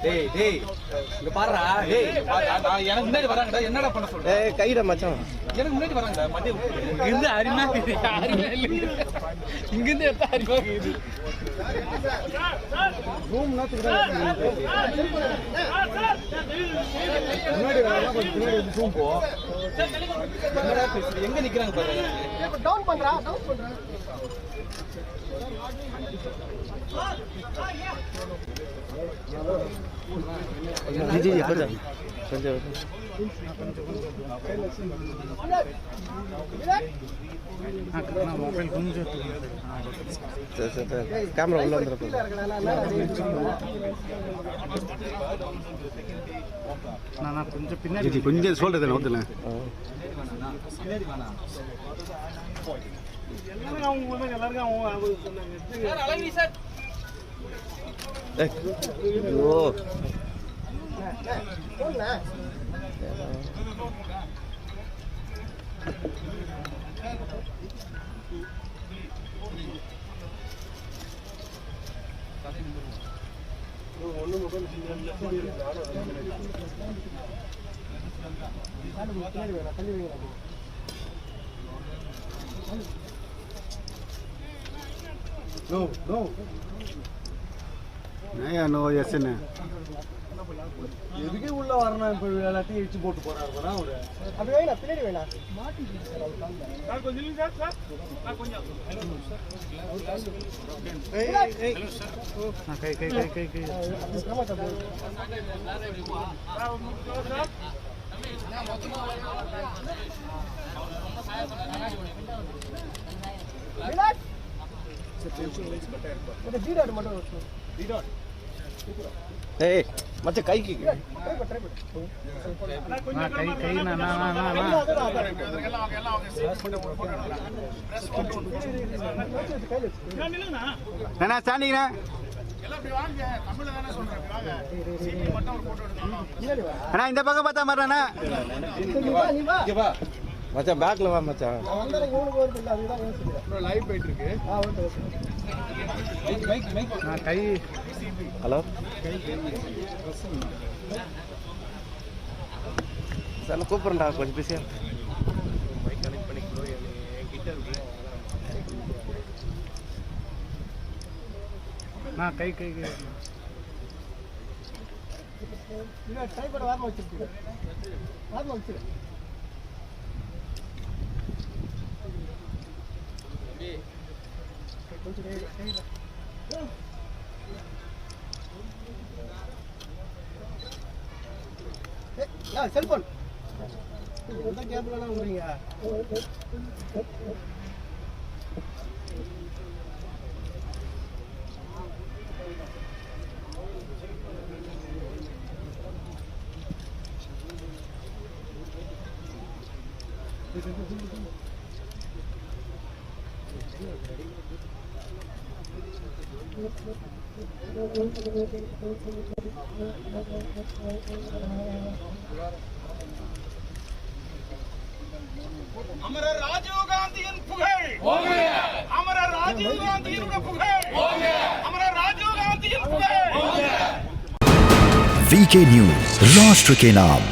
டேய் டேய் இங்க பாருடா டேய் நான் எனக்கு முன்னாடி வராங்கடா என்னடா பண்ண சொல்ற ஏய் கைடா மச்சான் எனக்கு முன்னாடி வராங்கடா மண்டே இங்க இருந்து அரிமா இது யாருமே இல்ல இங்க இருந்து எடுத்து அரிமா இது ரூம் நாத்துக்குடா முன்னாடி வராங்க கொஞ்சம் பின்னாடி வந்து ரூம் போ என்னடா பேசுற எங்க நிக்கறாங்க பாரு டவுன் பண்றா जी जी கொஞ்சம் மொபைல் கொஞ்சம் கேமரா உள்ள வந்துரும் நான் கொஞ்சம் பின்னாடி ஜி கொஞ்சம் சொல்றது நோத்தல பின்னாடி வானா எல்லாரும் அவங்க சொன்னாங்க சார் அழகி சார் ஐயோ போடா ஒண்ணு மொபைல் नो नो नया नो यस ने எதுக்கு உள்ள வரணும் இப்ப எல்லாத்தையும் இடிச்சு போட்டு போறாருடா அவரு அப்படி வேணா பின்னாடி வேணா சார் கொஞ்சம் இல்ல சார் சார் கொஞ்சம் ஏய் ஏய் ஹலோ சார் கை கை கை கை கை ஏய் மச்ச கைக்கு கை கை ना स्टैंडिंग ना அண்ணா இந்த பக்கம் பார்த்தா மாட்டானா மச்சான் பேக்ல வா மச்சான் லைவ் போயிட்டு இருக்கு கை ஹலோ சார் கூப்பிடுறா கொஞ்சம் பிஸியா நான் கை கை கை ட்ரை பண்ண வாரமா வச்சிருக்கீங்க வாரமா வச்சிரு செல்போன் எந்த கேம்ல விடுறீங்க அமரர் ராஜீவ் காந்தியின் புகழ் அமரர் ராஜீவ் காந்தியின் புகழ் அமரர் ராஜீவ் காந்தியின் புகழ் VK News, राष्ट्र के नाम।